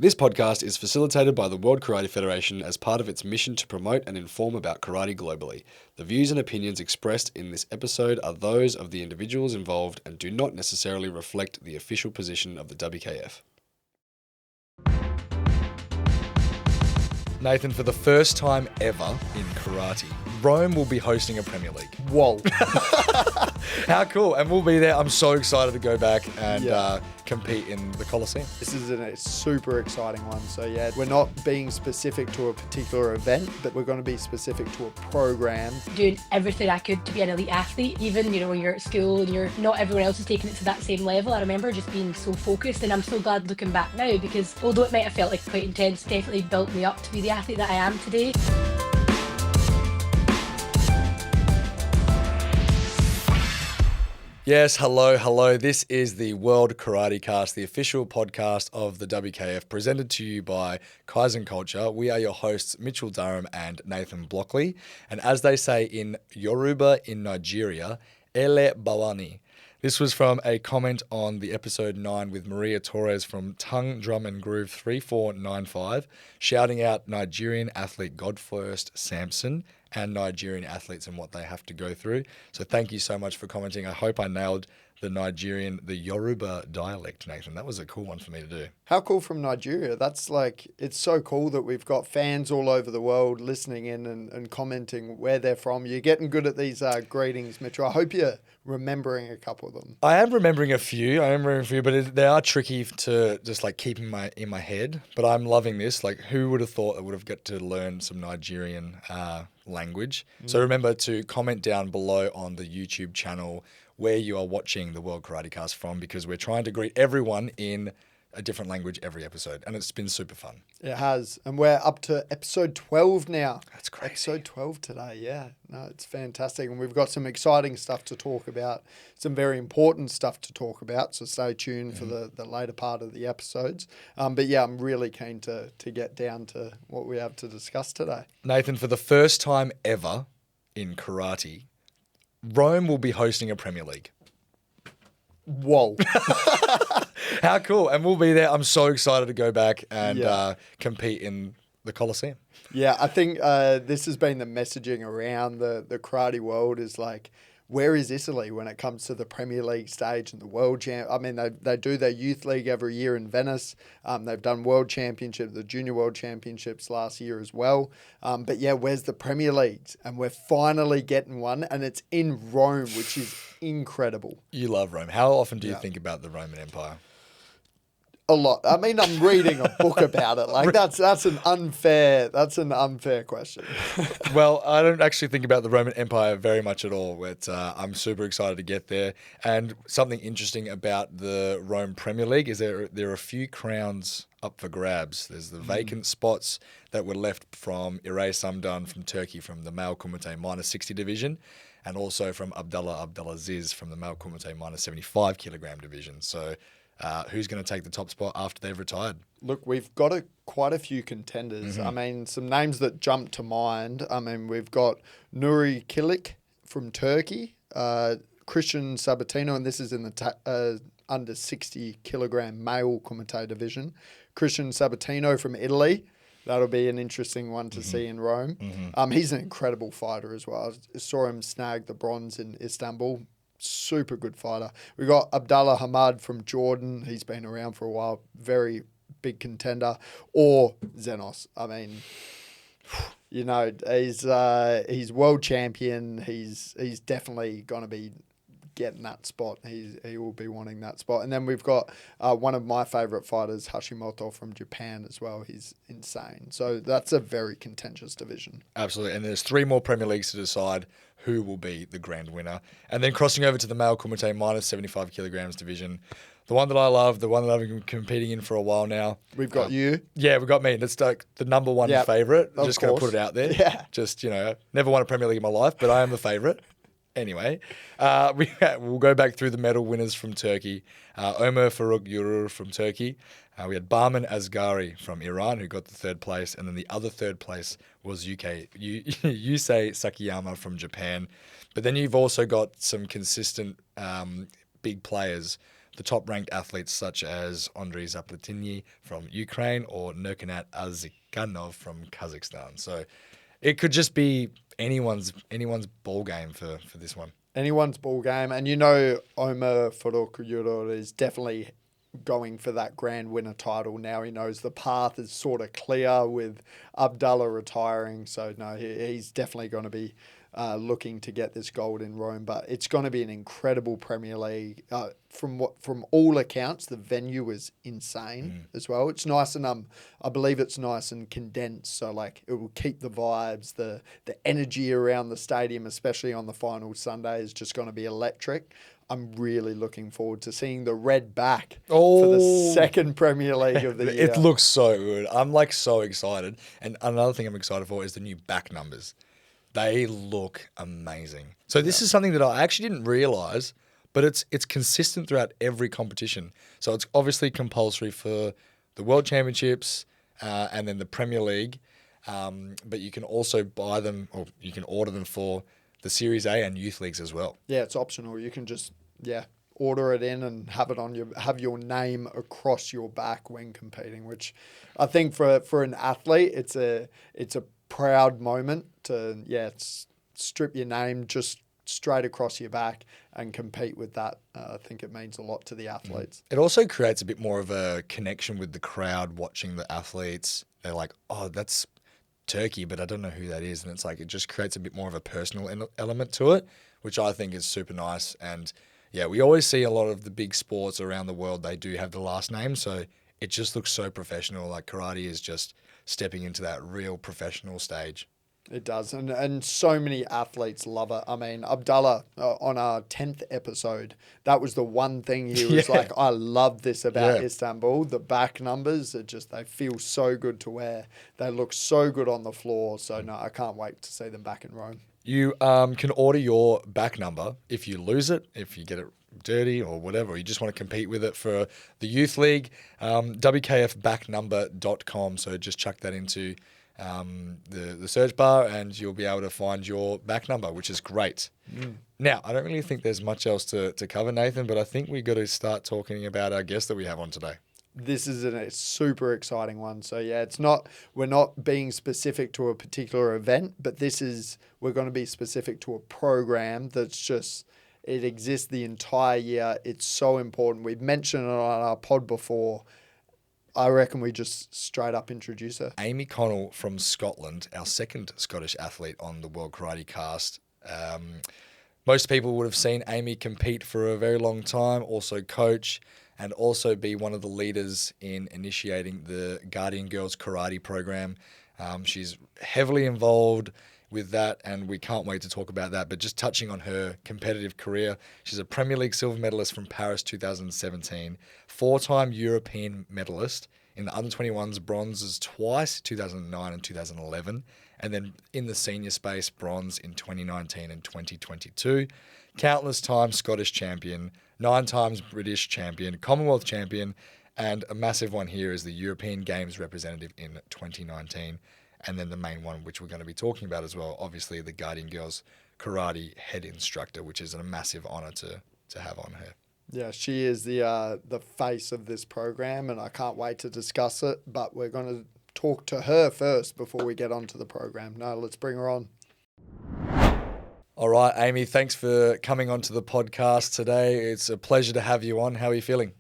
This podcast is facilitated by the World Karate Federation as part of its mission to promote and inform about karate globally. The views and opinions expressed in this episode are those of the individuals involved and do not necessarily reflect the official position of the WKF. Nathan, for the first time ever in karate, Rome will be hosting a Premier League. Whoa. How cool. And we'll be there. I'm so excited to go back and compete in the Colosseum. This is a super exciting one. So yeah, we're not being specific to a particular event, but we're going to be specific to a program. Doing everything I could to be an elite athlete, even, when you're at school and not everyone else is taking it to that same level. I remember just being so focused, and I'm so glad looking back now because although it might have felt like quite intense, definitely built me up to be the athlete that I am today. Yes, hello. This is the World Karate Cast, the official podcast of the WKF, presented to you by Kaizen Culture. We are your hosts, Mitchell Durham and Nathan Blockley. And as they say in Yoruba in Nigeria, Ele Bawani. This was from a comment on the episode 9 with Maria Torres from Tongue Drum and Groove 3495, shouting out Nigerian athlete Godfirst Sampson and Nigerian athletes and what they have to go through. So thank you so much for commenting. I hope I nailed the Yoruba dialect, Nathan. That was a cool one for me to do. How cool from Nigeria. It's so cool that we've got fans all over the world listening in and commenting where they're from. You're getting good at these greetings, Mitchell. I hope you're remembering a couple of them. I am remembering a few, but they are tricky to just keep in my head. But I'm loving this. Who would have thought I would have got to learn some Nigerian language? So remember to comment down below on the YouTube channel where you are watching the World Karate Cast from, because we're trying to greet everyone in a different language every episode, and it's been super fun. It has, and we're up to episode 12 now. That's crazy. Episode 12 today, yeah. No, it's fantastic, and we've got some exciting stuff to talk about, some very important stuff to talk about, so stay tuned for the later part of the episodes. But yeah, I'm really keen to get down to what we have to discuss today. Nathan, for the first time ever in karate, Rome will be hosting a Premier League. Whoa. How cool. And we'll be there. I'm so excited to go back and compete in the Colosseum. Yeah, I think this has been the messaging around the karate world is where is Italy when it comes to the Premier League stage and the World Champ? I mean, they do their youth league every year in Venice. They've done World Championship, the Junior World Championships last year as well. But yeah, where's the Premier Leagues? And we're finally getting one, and it's in Rome, which is incredible. You love Rome. How often do you think about the Roman Empire? A lot. I mean, I'm reading a book about it. That's an unfair question. Well, I don't actually think about the Roman Empire very much at all, but I'm super excited to get there. And something interesting about the Rome Premier League is there are a few crowns up for grabs. There's the vacant spots that were left from Iray Samdan from Turkey from the male Kumite minus 60 division, and also from Abdulaziz from the male Kumite minus 75 kilogram division. So who's going to take the top spot after they've retired? Look, we've got quite a few contenders. I mean, some names that jump to mind. I mean, we've got Nuri Kilik from Turkey, Christian Sabatino, and this is in the under 60 kilogram male Kumite division. Christian Sabatino from Italy. That'll be an interesting one to see in Rome. He's an incredible fighter as well. I saw him snag the bronze in Istanbul. Super good fighter. We got Abdallah Hamad from Jordan. He's been around for a while. Very big contender. Or Zenos. I mean, he's world champion. He's definitely going to be getting that spot. He will be wanting that spot. And then we've got one of my favourite fighters, Hashimoto from Japan as well. He's insane. So that's a very contentious division. Absolutely. And there's 3 more Premier Leagues to decide who will be the grand winner. And then crossing over to the male Kumite minus 75 kilograms division, the one that I love, the one that I've been competing in for a while now. We've got you. Yeah, we've got me. That's the number one favourite. I'm just going to put it out there. Yeah. Just, never won a Premier League in my life, but I am the favourite. Anyway, we'll go back through the medal winners from Turkey. Ömer Faruk Yurur from Turkey. We had Barman Asghari from Iran, who got the 3rd place. And then the other 3rd place was Yusei Sakiyama from Japan. But then you've also got some consistent big players the top-ranked athletes such as Andrei Zaplatyny from Ukraine or Nurkanat Azikhanov from Kazakhstan. So it could just be anyone's ball game for this one. Anyone's ball game. And you know Omer Forokyurov is definitely going for that grand winner title now. He knows the path is sort of clear with Abdullah retiring. So, no, he's definitely going to be looking to get this gold in Rome. But it's going to be an incredible Premier League. From all accounts, the venue is insane as well. It's nice and I believe it's nice and condensed. So, like, it will keep the vibes, the energy around the stadium, especially on the final Sunday, is just going to be electric. I'm really looking forward to seeing the red back for the second Premier League of the year. It looks so good. I'm like so excited. And another thing I'm excited for is the new back numbers. They look amazing. So this is something that I actually didn't realize, but it's consistent throughout every competition. So it's obviously compulsory for the World Championships and then the Premier League. But you can also buy them, or you can order them for the Series A and youth leagues as well. Yeah, it's optional. You can just order it in and have it on have your name across your back when competing, which I think for an athlete it's a proud moment to strip your name just straight across your back and compete with that. I think it means a lot to the athletes. It also creates a bit more of a connection with the crowd watching the athletes. They're like, oh, that's Turkey, but I don't know who that is. And it's like, it just creates a bit more of a personal element to it, which I think is super nice. And yeah, we always see a lot of the big sports around the world, they do have the last name. So it just looks so professional. Like karate is just stepping into that real professional stage. It does. And so many athletes love it. I mean, Abdullah, on our 10th episode, that was the one thing he was like, I love this about Istanbul. The back numbers, they feel so good to wear. They look so good on the floor. So, no, I can't wait to see them back in Rome. You can order your back number if you lose it, if you get it dirty or whatever, or you just want to compete with it for the youth league, wkfbacknumber.com. So just chuck that into the search bar and you'll be able to find your back number, which is great. Now, I don't really think there's much else to cover, Nathan, but I think we've got to start talking about our guest that we have on today. This is a super exciting one. So yeah, we're not being specific to a particular event, but we're going to be specific to a program it exists the entire year. It's so important. We've mentioned it on our pod before. I reckon we just straight up introduce her. Amy Connell from Scotland, our second Scottish athlete on the World Karate Cast. Most people would have seen Amy compete for a very long time, also coach, and also be one of the leaders in initiating the Guardian Girls Karate program. She's heavily involved with that, and we can't wait to talk about that. But just touching on her competitive career, she's a Premier League silver medalist from Paris 2017, four-time European medalist in the under-21s, bronzes twice, 2009 and 2011, and then in the senior space, bronze in 2019 and 2022. Countless times Scottish champion, 9 times British champion, Commonwealth champion, and a massive one here is the European Games representative in 2019. And then the main one, which we're going to be talking about as well, obviously the Guardian Girls Karate head instructor, which is a massive honour to have on her. Yeah, she is the face of this program, and I can't wait to discuss it. But we're going to talk to her first before we get onto the program. No, let's bring her on. All right, Amy, thanks for coming onto the podcast today. It's a pleasure to have you on. How are you feeling?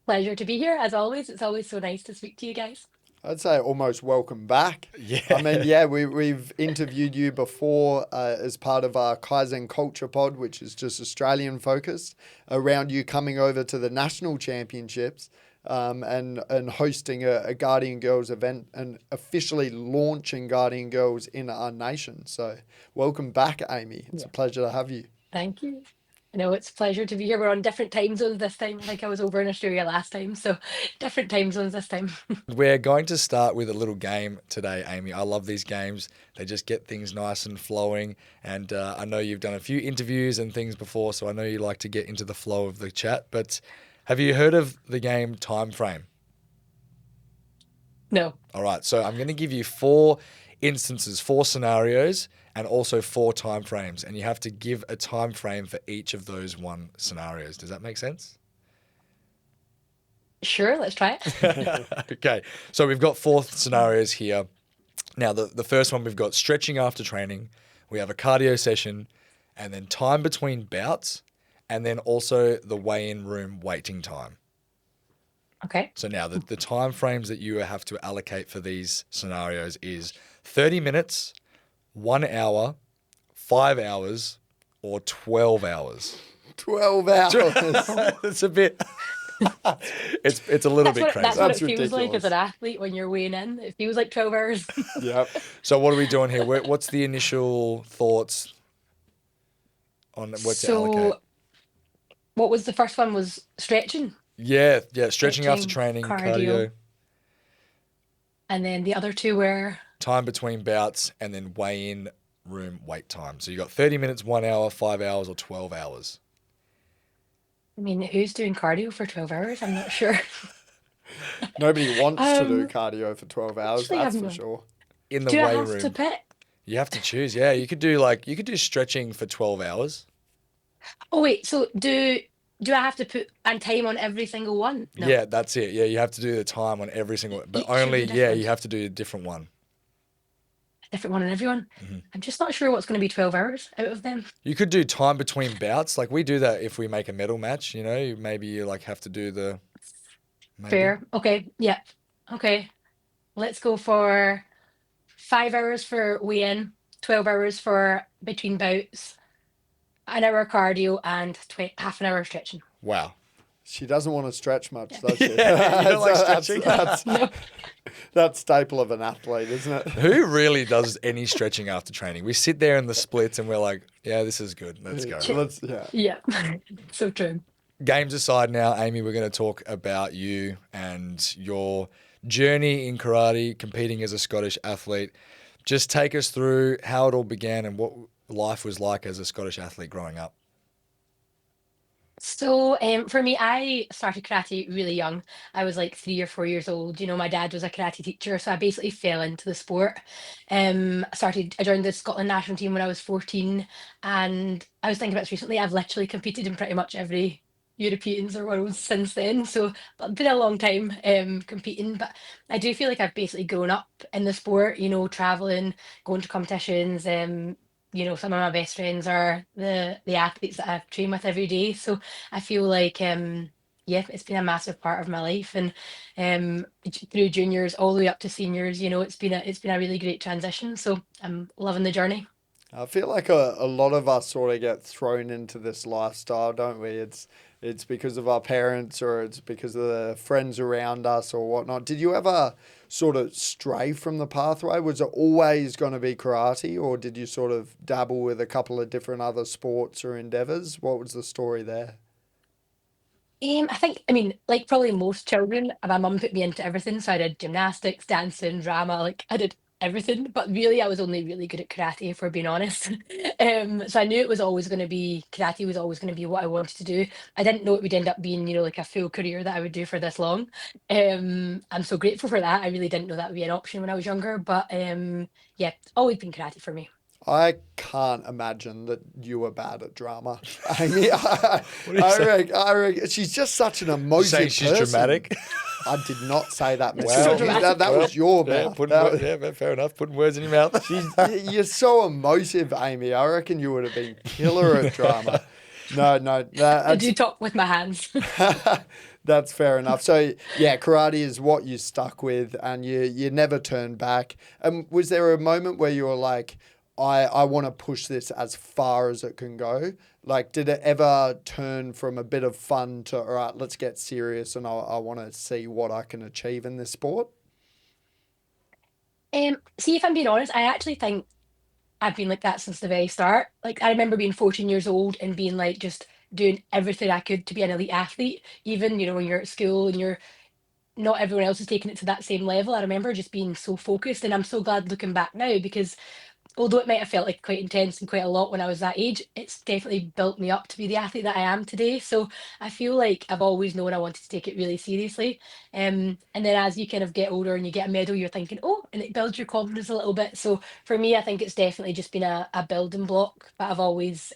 Pleasure to be here, as always. It's always so nice to speak to you guys. I'd say almost welcome back. Yeah. I mean, we've interviewed you before as part of our Kaizen Culture Pod, which is just Australian focused, around you coming over to the national championships and hosting a Guardian Girls event and officially launching Guardian Girls in our nation. So welcome back, Amy. It's a pleasure to have you. Thank you. I know it's a pleasure to be here. We're on different time zones this time. I think I was over in Australia last time, so different time zones this time. We're going to start with a little game today, Amy. I love these games. They just get things nice and flowing. And I know you've done a few interviews and things before, so I know you like to get into the flow of the chat. But have you heard of the game Time Frame? No. All right, so I'm going to give you 4 instances, 4 scenarios, and also 4 time frames. And you have to give a time frame for each of those 1 scenarios. Does that make sense? Sure, let's try it. Okay, so we've got 4 scenarios here. Now, the first one, we've got stretching after training. We have a cardio session, and then time between bouts, and then also the weigh-in room waiting time. Okay. So now the time frames that you have to allocate for these scenarios is 30 minutes, 1 hour, 5 hours, or 12 hours. 12 hours. It's a bit... it's a little bit crazy. That's what it feels ridiculous. like as an athlete when you're weighing in. It feels like 12 hours. Yep. So what are we doing here? What's the initial thoughts on what to allocate? What was the first one? Was stretching, Yeah, stretching after Stretching, training, cardio, and then the other 2 were time between bouts, and then weigh-in room wait time. So you got 30 minutes, 1 hour, 5 hours, or 12 hours. I mean, who's doing cardio for 12 hours? I'm not sure. Nobody wants to do Um, cardio for 12 hours, actually, that's I've for not- sure. In the Do I weigh have to room, pick? you have to choose. Yeah, you could do stretching for 12 hours. Oh wait, so do I have to put and time on every single one? No, Yeah, that's it. Yeah, you have to do the time on every single, but each should only, be yeah, you different. have to do a different one. A different one on everyone. Mm-hmm. I'm just not sure what's going to be 12 hours out of them. You could do time between bouts. Like we do that if we make a medal match, maybe you like have to do the, maybe. Fair. Okay. Yeah. Okay. Let's go for 5 hours for weigh-in, 12 hours for between bouts, an hour cardio, and half an hour stretching. Wow. She doesn't want to stretch much, does she? Yeah, you don't like That's- stretching? No. That's staple of an athlete, isn't it? Who really does any stretching after training? We sit there in the splits and we're like, yeah, this is good. Let's go. Yeah. So true. Games aside now, Amy, we're going to talk about you and your journey in karate, competing as a Scottish athlete. Just take us through how it all began and what life was like as a Scottish athlete growing up. So for me, I started karate really young. I was like 3 or 4 years old. My dad was a karate teacher, so I basically fell into the sport. I joined the Scotland national team when I was 14, and I was thinking about this recently. I've literally competed in pretty much every Europeans or Worlds since then. So it's been a long time competing, but I do feel like I've basically grown up in the sport, traveling, going to competitions. Some of my best friends are the athletes that I train with every day. So I feel like yeah, it's been a massive part of my life, and through juniors all the way up to seniors, it's been a really great transition. So I'm loving the journey. I feel like a lot of us sort of get thrown into this lifestyle, don't we? It's because of our parents or it's because of the friends around us or whatnot. Did you ever sort of stray from the pathway? Was it always going to be karate, or did you sort of dabble with a couple of different other sports or endeavors? What was the story there? I mean, like probably most children, my mum put me into everything. So I did gymnastics, dancing, drama, like I did everything. But really, I was only really good at karate, if we're being honest. So I knew it was always going to be karate was always going to be what I wanted to do. I didn't know it would end up being, like a full career that I would do for this long. I'm so grateful for that. I really didn't know that would be an option when I was younger. But yeah, always been karate for me. I can't imagine that you were bad at drama, Amy. What do you say? I reckon she's just such an You emotive saying she's person. dramatic? I did not say that. Miss Wow. Sophie. That was your Yeah, mouth. fair enough. Putting words in your mouth. You're so emotive, Amy. I reckon you would have been killer at drama. No, I that's, do talk with my hands. that's fair enough. So yeah, karate is what you stuck with, and you never turned back. And was there a moment where you were like, I want to push this as far as it can go? Like, did it ever turn from a bit of fun to, all right, let's get serious and I want to see what I can achieve in this sport? See, if I'm being honest, I actually think I've been like that since the very start. Like I remember being 14 years old and being like just doing everything I could to be an elite athlete. Even, when you're at school and you're not everyone else is taking it to that same level. I remember just being so focused, and I'm so glad looking back now because although it might have felt like quite intense and quite a lot when I was that age, it's definitely built me up to be the athlete that I am today. So I feel like I've always known I wanted to take it really seriously. And then as you kind of get older and you get a medal, you're thinking, oh, and it builds your confidence a little bit. So for me, I think it's definitely just been a building block. But I've always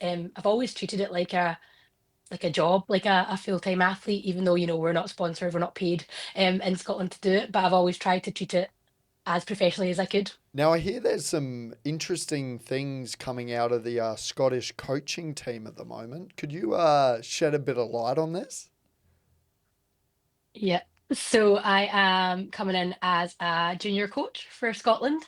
treated it like a job, like a full-time athlete, even though, we're not sponsored, we're not paid in Scotland to do it. But I've always tried to treat it as professionally as I could. Now, I hear there's some interesting things coming out of the Scottish coaching team at the moment. Could you shed a bit of light on this? Yeah. So I am coming in as a junior coach for Scotland,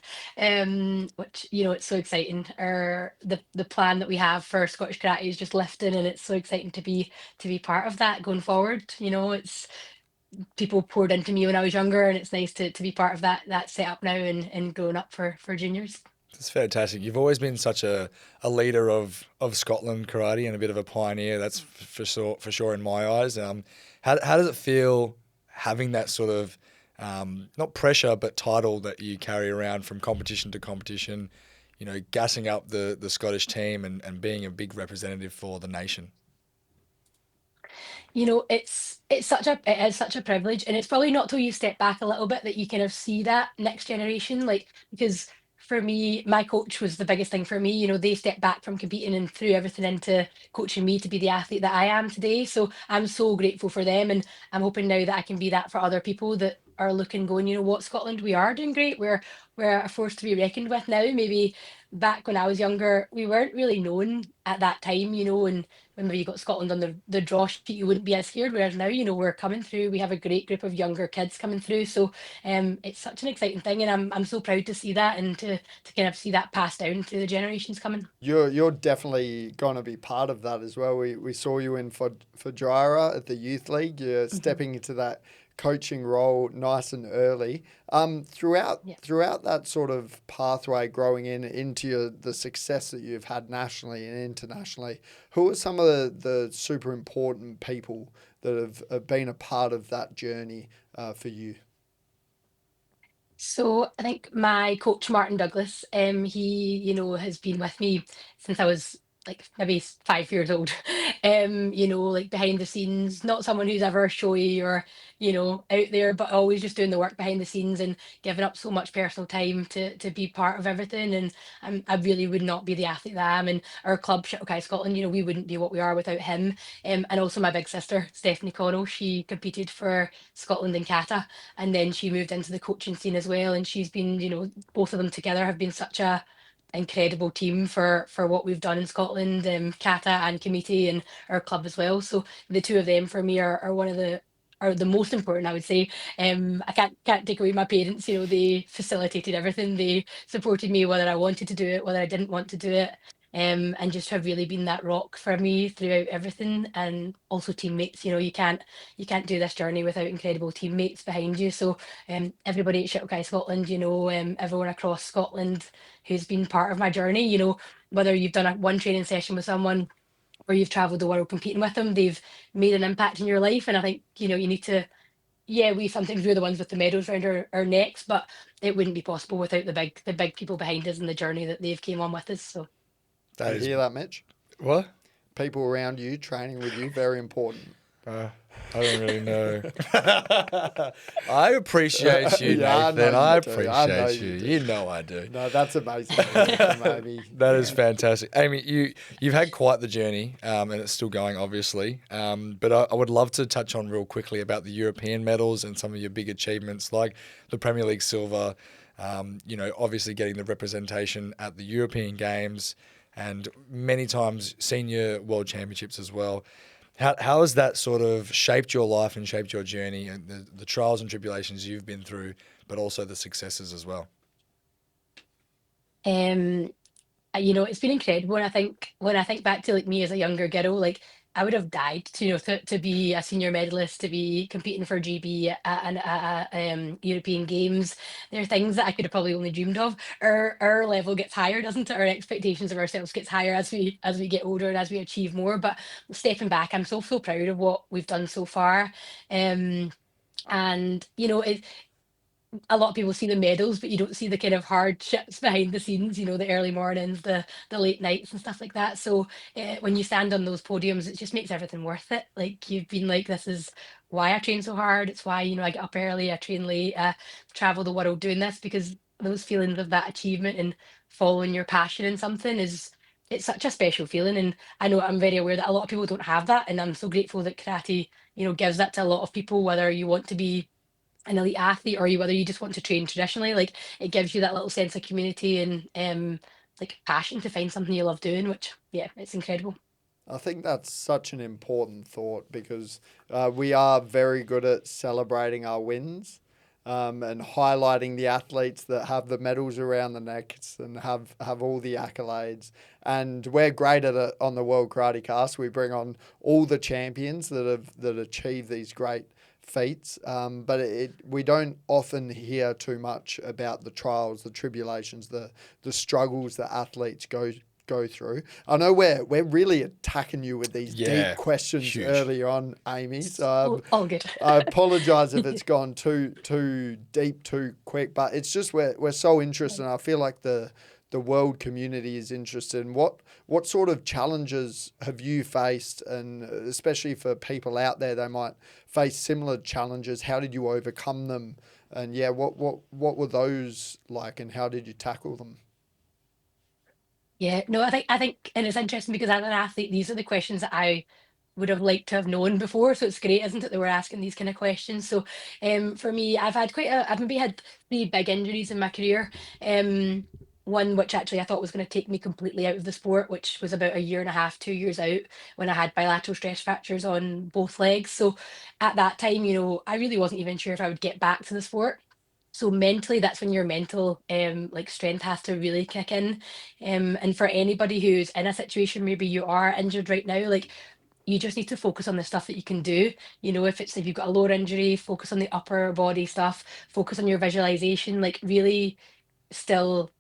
which it's so exciting. The plan that we have for Scottish karate is just lifting, and it's so exciting to be part of that going forward. It's people poured into me when I was younger, and it's nice to be part of that setup now and growing up for juniors. That's fantastic. You've always been such a leader of Scotland karate and a bit of a pioneer. That's for sure in my eyes. How does it feel having that sort of not pressure but title that you carry around from competition to competition? Gassing up the Scottish team and being a big representative for the nation. It's such a privilege, and it's probably not till you step back a little bit that you kind of see that next generation, like, because for me, my coach was the biggest thing for me. They stepped back from competing and threw everything into coaching me to be the athlete that I am today. So I'm so grateful for them, and I'm hoping now that I can be that for other people that are looking, going, what, Scotland, we are doing great. We're a force to be reckoned with now. Maybe back when I was younger, we weren't really known at that time, and whenever you got Scotland on the draw sheet, you wouldn't be as scared. Whereas now, we're coming through. We have a great group of younger kids coming through. So it's such an exciting thing, and I'm so proud to see that and to kind of see that passed down through the generations coming. You're definitely going to be part of that as well. We saw you in for Jira at the youth league. You're Mhm. stepping into that coaching role nice and early. Throughout Yeah. throughout that sort of pathway, growing into the success that you've had nationally and internationally, who are some of the super important people that have been a part of that journey for you? So I think my coach Martin Douglas, he has been with me since I was like maybe 5 years old. Like behind the scenes, not someone who's ever showy or out there, but always just doing the work behind the scenes and giving up so much personal time to be part of everything. And I really would not be the athlete that I am. And our club, Shuttlekai Scotland, we wouldn't be what we are without him. And also my big sister, Stephanie Connell, she competed for Scotland in kata, and then she moved into the coaching scene as well, and she's been, both of them together have been such a incredible team for what we've done in Scotland, kata and Kumite, and our club as well. So the two of them for me are one of the most important, I would say. I can't take away my parents. They facilitated everything. They supported me whether I wanted to do it, whether I didn't want to do it. And just have really been that rock for me throughout everything. And also teammates. You can't do this journey without incredible teammates behind you. So everybody at Shuttlekai Scotland, everyone across Scotland who's been part of my journey, whether you've done one training session with someone or you've traveled the world competing with them, they've made an impact in your life. And I think, you need to, yeah, we sometimes we're the ones with the medals around our necks, but it wouldn't be possible without the big people behind us and the journey that they've came on with us. So I That is hear that, Mitch. what? People around you training with you, very important. Uh, I don't really know. I appreciate you, Yeah, I know Nathan. I you do. I know appreciate you you. do. You know I do. No, that's amazing. Maybe. That is fantastic, Amy. You've had quite the journey, and it's still going, obviously. But I would love to touch on real quickly about the European medals and some of your big achievements, like the Premier League silver. Obviously getting the representation at the European Games, and many times senior world championships as well. How has that sort of shaped your life and shaped your journey and the trials and tribulations you've been through, but also the successes as well? um it's been incredible. And I think when I think back to like me as a younger girl, like I would have died to be a senior medalist, to be competing for GB at European Games. There are things that I could have probably only dreamed of. Our level gets higher, doesn't it? Our expectations of ourselves gets higher as we get older and as we achieve more. But stepping back, I'm so proud of what we've done so far. And a lot of people see the medals, but you don't see the kind of hardships behind the scenes, the early mornings, the late nights and stuff like that. So when you stand on those podiums, it just makes everything worth it. Like you've been like, this is why I train so hard. It's why, I get up early, I train late, travel the world doing this, because those feelings of that achievement and following your passion in something it's such a special feeling. And I know I'm very aware that a lot of people don't have that. And I'm so grateful that karate, gives that to a lot of people, whether you want to be an elite athlete or whether you just want to train traditionally. Like it gives you that little sense of community and like passion to find something you love doing, which yeah, it's incredible. I think that's such an important thought because we are very good at celebrating our wins, and highlighting the athletes that have the medals around the necks and have all the accolades. And we're great at it on the World Karate Cast. We bring on all the champions that achieve these great feats, but we don't often hear too much about the trials, the tribulations, the struggles that athletes go through. I know we're really attacking you with these Yeah, deep questions huge. early on, Amy. So All good. I apologize if it's gone too deep too quick, but it's just we're so interested, and I feel like the world community is interested in what sort of challenges have you faced, and especially for people out there, they might face similar challenges. How did you overcome them? And yeah, what were those like, and how did you tackle them? Yeah, no, I think, and it's interesting because as an athlete, these are the questions that I would have liked to have known before. So it's great, isn't it, that we're asking these kind of questions. So, for me, I've maybe had three big injuries in my career. Um, One which actually I thought was going to take me completely out of the sport, which was about a year and a half, 2 years out, when I had bilateral stress fractures on both legs. So at that time, I really wasn't even sure if I would get back to the sport. So mentally, that's when your mental like strength has to really kick in. And for anybody who's in a situation, maybe you are injured right now, like you just need to focus on the stuff that you can do. If you've got a lower injury, focus on the upper body stuff, focus on your visualization, like really still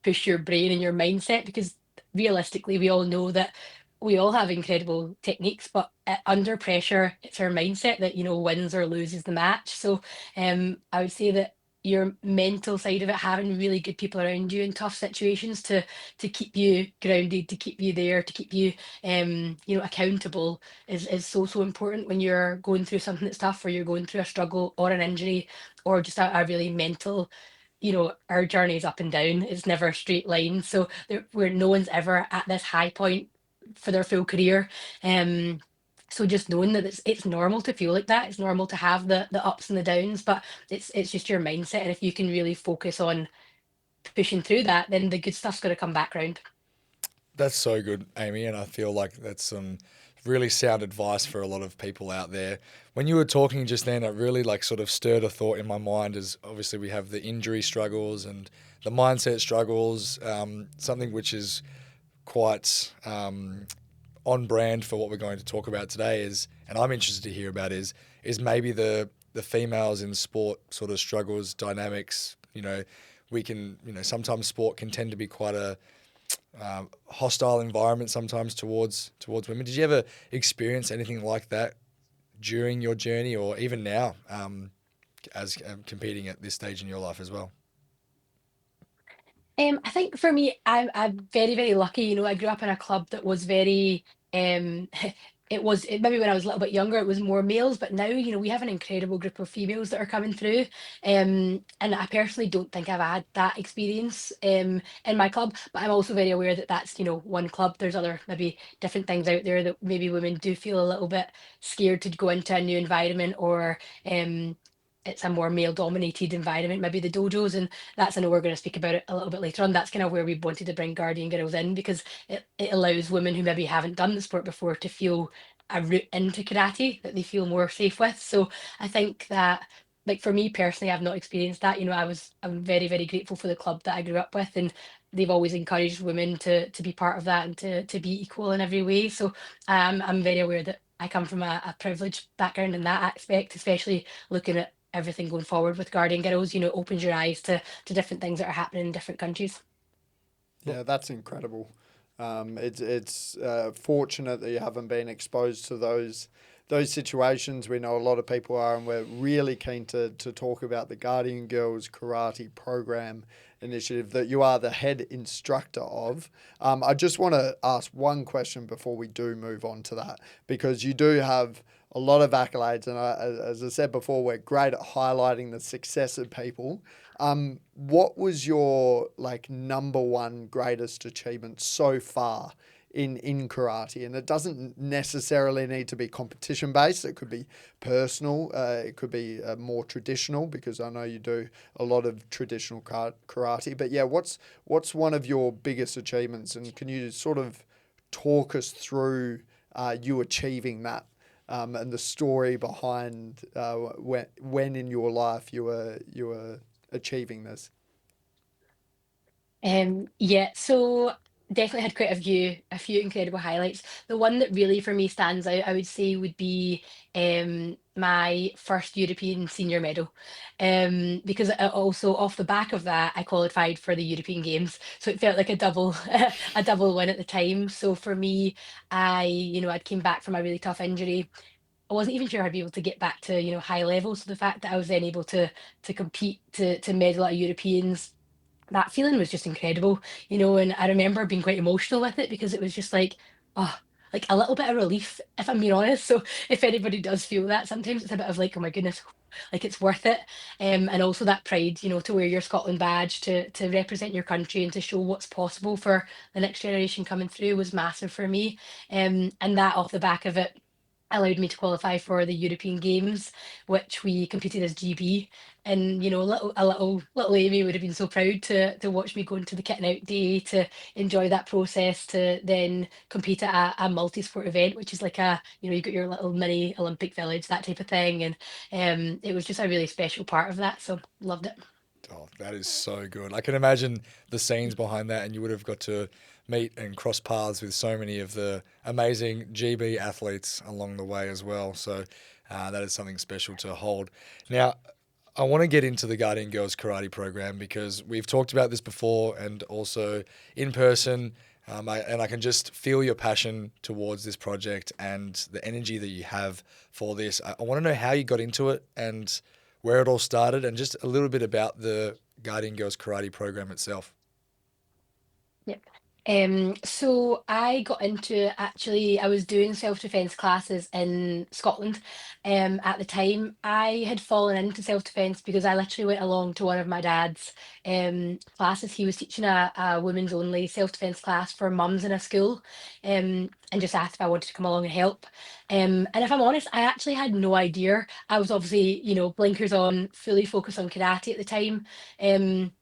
push your brain and your mindset, because realistically we all know that we all have incredible techniques, but under pressure it's our mindset that wins or loses the match. So I would say that your mental side of it, having really good people around you in tough situations to keep you grounded, to keep you there, to keep you accountable, is so important when you're going through something that's tough, or you're going through a struggle or an injury, or just a really mental, our journey is up and down. It's never a straight line. So where no one's ever at this high point for their full career. Um, so just knowing that it's normal to feel like that. It's normal to have the ups and the downs, but it's just your mindset. And if you can really focus on pushing through that, then the good stuff's going to come back round. That's so good, Amy, and I feel like that's some really sound advice for a lot of people out there. When you were talking just then, it really like sort of stirred a thought in my mind. As obviously we have the injury struggles and the mindset struggles, something which is quite on brand for what we're going to talk about today is, and I'm interested to hear about is maybe the females in sport sort of struggles, dynamics. We can, sometimes sport can tend to be quite a hostile environment sometimes towards women. Did you ever experience anything like that during your journey, or even now, as competing at this stage in your life as well? I think for me, I'm very, very lucky. I grew up in a club that was very, maybe when I was a little bit younger, it was more males, but now, we have an incredible group of females that are coming through. And I personally don't think I've had that experience in my club, but I'm also very aware that that's, one club. There's other maybe different things out there that maybe women do feel a little bit scared to go into a new environment, or it's a more male dominated environment, maybe the dojos. And I know we're going to speak about it a little bit later on. That's kind of where we wanted to bring Guardian Girls in, because it allows women who maybe haven't done the sport before to feel a route into karate that they feel more safe with. So I think that, like for me personally, I've not experienced that. I'm very, very grateful for the club that I grew up with, and they've always encouraged women to be part of that and to be equal in every way. So I'm very aware that I come from a privileged background in that aspect, especially looking at everything going forward with Guardian Girls. Opens your eyes to different things that are happening in different countries. Yeah, that's incredible. It's fortunate that you haven't been exposed to those situations, we know a lot of people are, and we're really keen to talk about the Guardian Girls Karate Program initiative that you are the head instructor of. I just want to ask one question before we do move on to that, because you do have a lot of accolades, and as I said before, we're great at highlighting the success of people. What was your number one greatest achievement so far in karate? And it doesn't necessarily need to be competition based. It could be personal. It could be more traditional, because I know you do a lot of traditional karate. But yeah, what's one of your biggest achievements, and can you sort of talk us through you achieving that? And the story behind when in your life you were achieving this. Yeah, so definitely had quite a few incredible highlights. The one that really for me stands out, I would say, would be my first European senior medal. Because also off the back of that, I qualified for the European Games, so it felt like a double a double win at the time. So for me, I'd came back from a really tough injury. I wasn't even sure I'd be able to get back to high level. So the fact that I was then able to compete to medal at Europeans, that feeling was just incredible, and I remember being quite emotional with it because it was just oh, like a little bit of relief, if I'm being honest. So if anybody does feel that, sometimes it's a bit of like, oh my goodness, like it's worth it. And also that pride, to wear your Scotland badge, to represent your country and to show what's possible for the next generation coming through was massive for me. And that off the back of it allowed me to qualify for the European Games, which we competed as GB. And little Amy would have been so proud to watch me go into the kitting out day, to enjoy that process, to then compete at a multi-sport event, which is like you got your little mini Olympic village, that type of thing. And it was just a really special part of that. So loved it. Oh, that is so good. I can imagine the scenes behind that, and you would have got to meet and cross paths with so many of the amazing GB athletes along the way as well. So that is something special to hold. Now, I want to get into the Guardian Girls Karate program because we've talked about this before and also in person. I can just feel your passion towards this project and the energy that you have for this. I want to know how you got into it and where it all started, and just a little bit about the Guardian Girls Karate program itself. Yep. So I got into it, actually, I was doing self-defense classes in Scotland. At the time, I had fallen into self-defense because I literally went along to one of my dad's classes. He was teaching a women's only self-defense class for mums in a school, and just asked if I wanted to come along and help. And if I'm honest, I actually had no idea. I was obviously, blinkers on, fully focused on karate at the time. Um,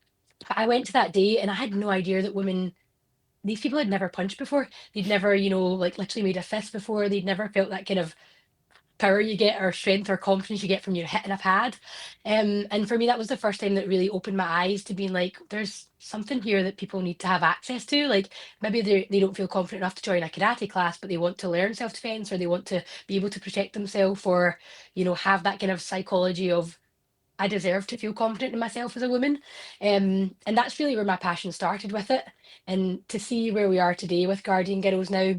but I went to that day and I had no idea that these people had never punched before. They'd never, like literally made a fist before. They'd never felt that kind of power you get, or strength or confidence you get from your hitting a pad. And for me, that was the first time that really opened my eyes to being like, there's something here that people need to have access to. Like maybe they don't feel confident enough to join a karate class, but they want to learn self-defense, or they want to be able to protect themselves, or, have that kind of psychology of, I deserve to feel confident in myself as a woman. And that's really where my passion started with it. And to see where we are today with Guardian Girls now,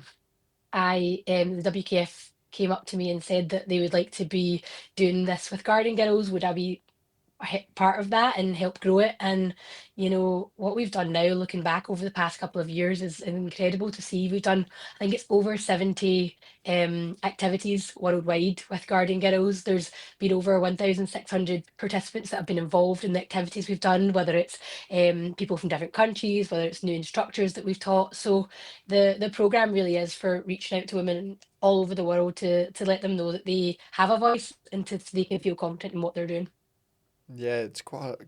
the WKF came up to me and said that they would like to be doing this with Guardian Girls. Would I be part of that and help grow it? And what we've done now, looking back over the past couple of years, is incredible to see. We've done, I think it's over 70 activities worldwide with Guardian Girls. There's been over 1,600 participants that have been involved in the activities we've done, whether it's people from different countries, whether it's new instructors that we've taught. So the program really is for reaching out to women all over the world to let them know that they have a voice, and so they can feel confident in what they're doing. Yeah,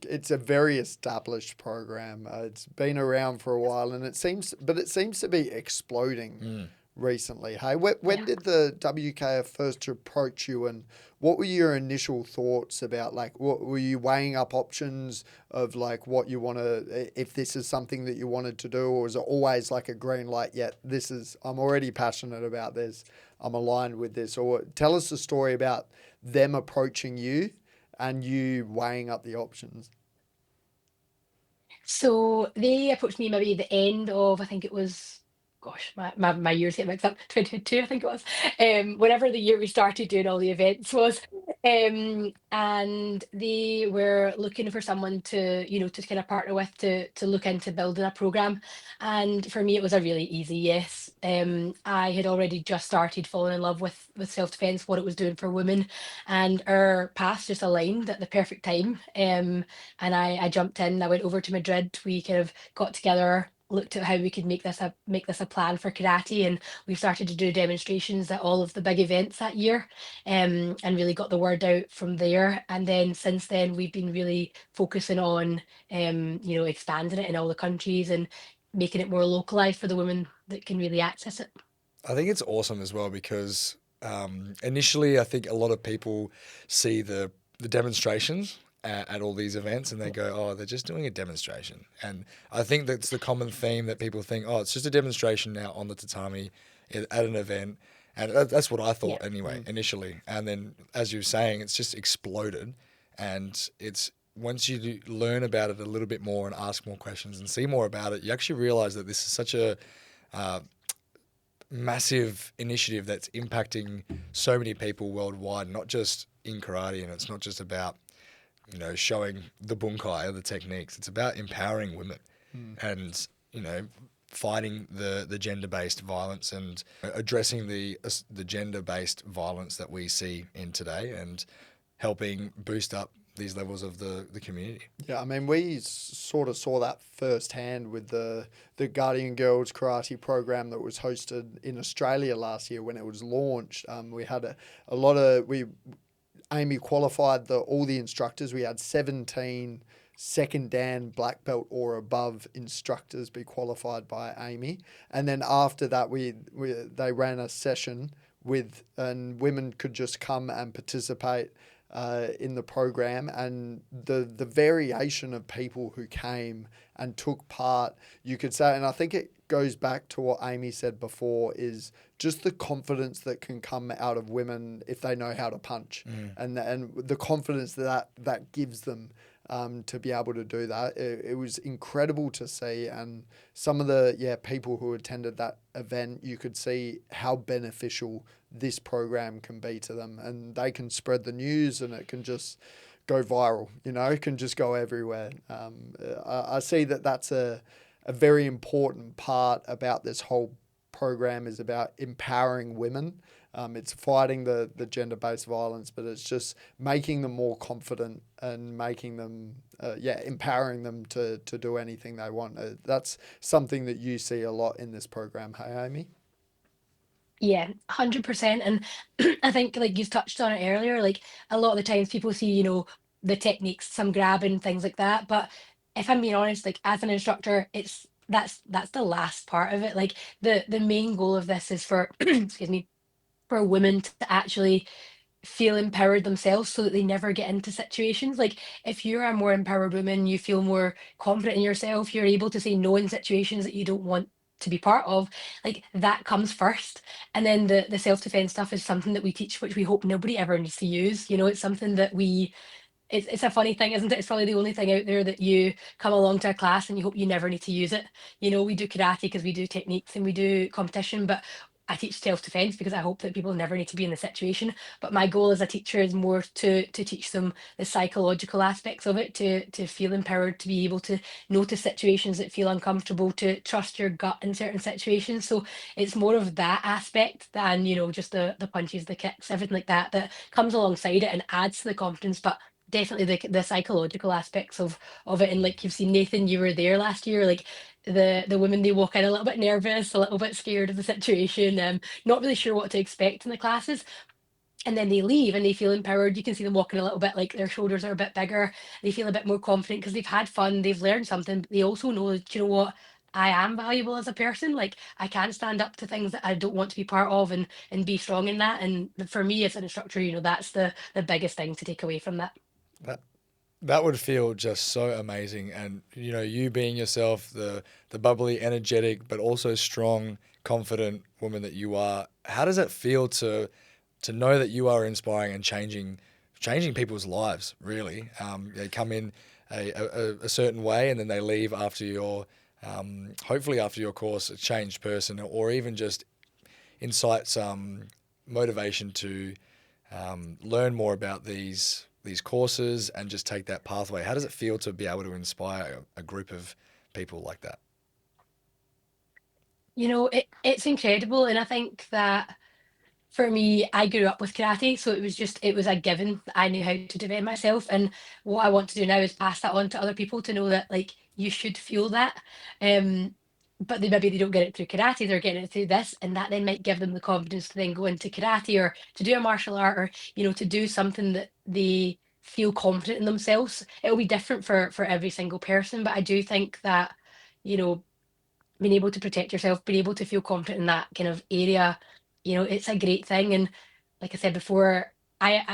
it's a very established program. It's been around for a while, and it seems to be exploding recently. Hey, when Yeah. did the WKF first approach you, and what were your initial thoughts about, what were you weighing up options of what you want to, if this is something that you wanted to do, or was it always like a green light? Yeah, I'm already passionate about this. I'm aligned with this. Or tell us the story about them approaching you and you weighing up the options. So they approached me maybe at the end of, I think it was gosh, my years get mixed up. 2022, I think it was. Whenever the year we started doing all the events was, and they were looking for someone to, to kind of partner with to look into building a program. And for me, it was a really easy yes. I had already just started falling in love with self defense, what it was doing for women, and our paths just aligned at the perfect time. And I jumped in. I went over to Madrid. We kind of got together, looked at how we could make this a plan for karate, and we started to do demonstrations at all of the big events that year, and really got the word out from there. And then since then, we've been really focusing on expanding it in all the countries and making it more localized for the women that can really access it. I think it's awesome as well because initially I think a lot of people see the demonstrations at all these events and they go, oh, they're just doing a demonstration. And I think that's the common theme that people think, oh, it's just a demonstration now on the tatami at an event. And that's what I thought anyway, initially. And then as you were saying, it's just exploded. And it's once you learn about it a little bit more and ask more questions and see more about it, you actually realize that this is such a massive initiative that's impacting so many people worldwide, not just in karate. And it's not just about, showing the bunkai or the techniques. It's about empowering women and, fighting the gender-based violence and addressing the gender-based violence that we see in today and helping boost up these levels of the community. Yeah, I mean, we sort of saw that firsthand with the Guardian Girls karate program that was hosted in Australia last year when it was launched. We had a lot of Amy qualified all the instructors. We had 17 second Dan black belt or above instructors be qualified by Amy, and then after that they ran a session and women could just come and participate in the program, and the variation of people who came and took part, you could say, and I think it goes back to what Amy said before, is just the confidence that can come out of women if they know how to punch, and the confidence that gives them to be able to do that. It was incredible to see, and some of the people who attended that event, you could see how beneficial this program can be to them, and they can spread the news and it can just go viral, it can just go everywhere. I see that's a very important part about this whole program, is about empowering women. It's fighting the gender-based violence, but it's just making them more confident and making them, empowering them to do anything they want. That's something that you see a lot in this program. Hey, Amy? Yeah, 100%. And I think like you touched on it earlier, like a lot of the times people see, the techniques, some grabbing, things like that. But if I'm being honest, like as an instructor, that's the last part of it. Like the main goal of this is for excuse me, for women to actually feel empowered themselves so that they never get into situations. Like if you're a more empowered woman, you feel more confident in yourself, you're able to say no in situations that you don't want to be part of. Like that comes first. And then the self-defense stuff is something that we teach, which we hope nobody ever needs to use. It's something that it's a funny thing, isn't it? It's probably the only thing out there that you come along to a class and you hope you never need to use it. We do karate because we do techniques and we do competition, but I teach self-defense because I hope that people never need to be in the situation. But my goal as a teacher is more to teach them the psychological aspects of it, to feel empowered, to be able to notice situations that feel uncomfortable, to trust your gut in certain situations. So it's more of that aspect than, just the punches, the kicks, everything like that comes alongside it and adds to the confidence. But definitely the psychological aspects of it. And like you've seen, Nathan, you were there last year, like the women, they walk in a little bit nervous, a little bit scared of the situation, not really sure what to expect in the classes, and then they leave and they feel empowered. You can see them walking a little bit, like their shoulders are a bit bigger, they feel a bit more confident because they've had fun, they've learned something, but they also know that, what, I am valuable as a person. Like I can stand up to things that I don't want to be part of, and be strong in that. And for me as an instructor, that's the biggest thing to take away from that. That that would feel just so amazing. And, you being yourself, the bubbly, energetic, but also strong, confident woman that you are, how does it feel to know that you are inspiring and changing people's lives, really? They come in a certain way and then they leave after your hopefully after your course, a changed person, or even just incite some motivation to learn more about these courses and just take that pathway? How does it feel to be able to inspire a group of people like that? It's incredible, and I think that for me, I grew up with karate, so it was a given that I knew how to defend myself. And what I want to do now is pass that on to other people to know that like you should feel that. Um, but maybe they don't get it through karate, they're getting it through this, and that then might give them the confidence to then go into karate or to do a martial art or, to do something that they feel confident in themselves. It'll be different for every single person, but I do think that, you know, being able to protect yourself, being able to feel confident in that kind of area, it's a great thing. And like I said before,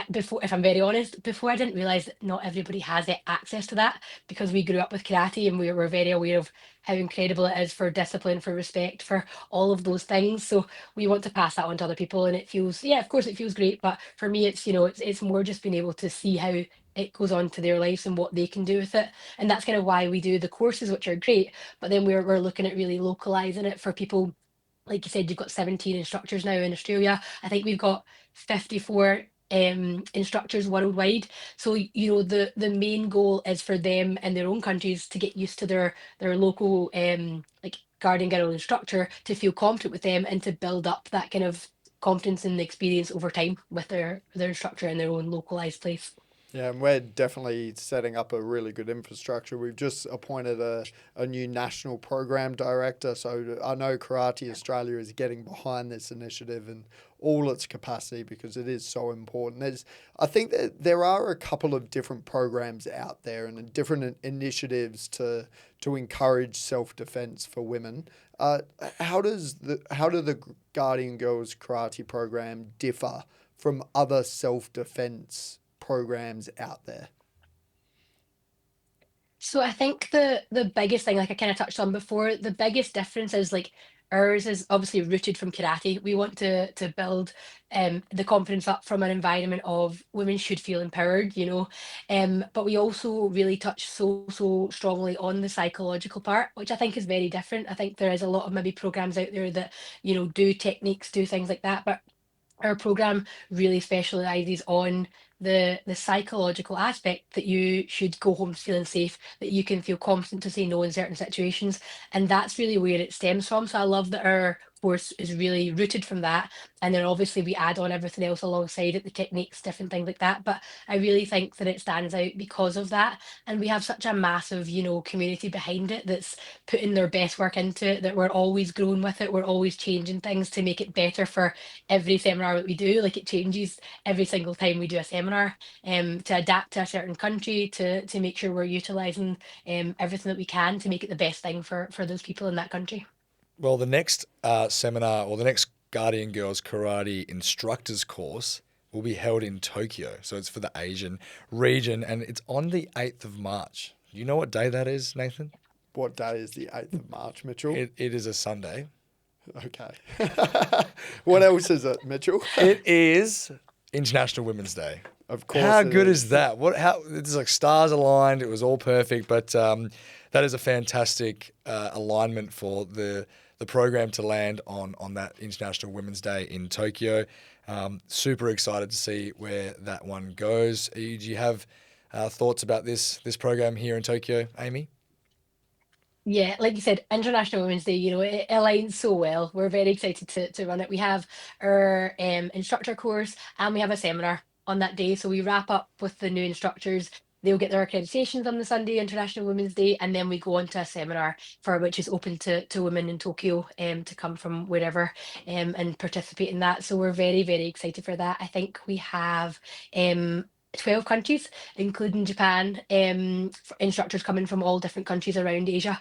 before, if I'm very honest, before I didn't realize that not everybody has access to that because we grew up with karate and we were very aware of how incredible it is for discipline, for respect, for all of those things. So we want to pass that on to other people, and it feels, yeah, of course, it feels great. But for me, it's more just being able to see how it goes on to their lives and what they can do with it, and that's kind of why we do the courses, which are great. But then we're looking at really localizing it for people. Like you said, you've got 17 instructors now in Australia. I think we've got 54 instructors worldwide. So the main goal is for them in their own countries to get used to their local like guardian girl instructor, to feel confident with them and to build up that kind of confidence and experience over time with their instructor in their own localized place. Yeah, and we're definitely setting up a really good infrastructure. We've just appointed a new national program director. So I know Karate Australia is getting behind this initiative in all its capacity because it is so important. I think that there are a couple of different programs out there and different initiatives to encourage self-defense for women. How do the Guardian Girls Karate program differ from other self-defense programs out there? So I think the biggest thing, like I kind of touched on before, the biggest difference is like ours is obviously rooted from karate. We want to build the confidence up from an environment of women should feel empowered, but we also really touch so strongly on the psychological part, which I think is very different. I think there is a lot of maybe programs out there that, do techniques, do things like that, but our program really specializes on the psychological aspect, that you should go home feeling safe, that you can feel confident to say no in certain situations, and that's really where it stems from. So I love that our course is really rooted from that, and then obviously we add on everything else alongside it, the techniques, different things like that. But I really think that it stands out because of that, and we have such a massive, community behind it that's putting their best work into it, that we're always growing with it, we're always changing things to make it better for every seminar that we do. Like, it changes every single time we do a seminar, to adapt to a certain country, to make sure we're utilizing everything that we can to make it the best thing for those people in that country. Well, the next seminar, or the next Guardian Girls Karate Instructors course, will be held in Tokyo. So it's for the Asian region, and it's on the 8th of March. Do you know what day that is, Nathan? What day is the 8th of March, Mitchell? It is a Sunday. Okay. What else is it, Mitchell? It is International Women's Day. Of course. How good is that? It's like stars aligned. It was all perfect, but that is a fantastic alignment for the program to land on that International Women's Day in Tokyo. Super excited to see where that one goes. Do you have thoughts about this program here in Tokyo, Amy? Yeah, like you said, International Women's Day, it aligns so well. We're very excited to run it. We have our instructor course and we have a seminar on that day. So we wrap up with the new instructors. They'll get their accreditations on the Sunday, International Women's Day, and then we go on to a seminar which is open to women in Tokyo, to come from wherever, and participate in that. So we're very, very excited for that. I think we have 12 countries, including Japan, instructors coming from all different countries around Asia.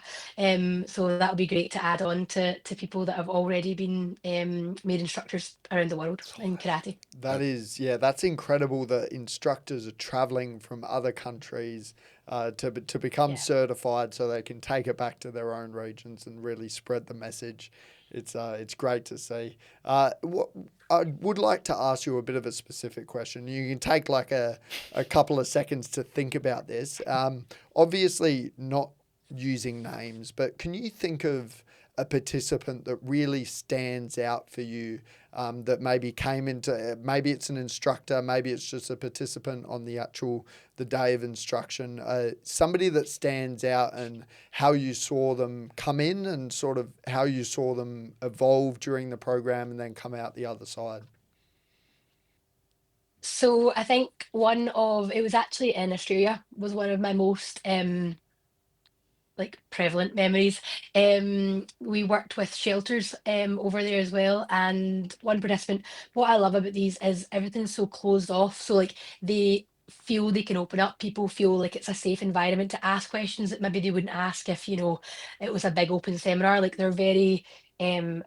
So that'll be great to add on to people that have already been made instructors around the world in karate. That's incredible that instructors are traveling from other countries to become certified so they can take it back to their own regions and really spread the message. It's great to see. I would like to ask you a bit of a specific question. You can take like a couple of seconds to think about this. Obviously, not using names, but can you think of a participant that really stands out for you, that maybe came into, maybe it's an instructor, maybe it's just a participant on the day of instruction, somebody that stands out and how you saw them come in and sort of how you saw them evolve during the program and then come out the other side? So I think it was actually in Australia, was one of my most like prevalent memories. We worked with shelters over there as well, and one participant. What I love about these is everything's so closed off. So like they feel they can open up. People feel like it's a safe environment to ask questions that maybe they wouldn't ask if it was a big open seminar. Like they're very um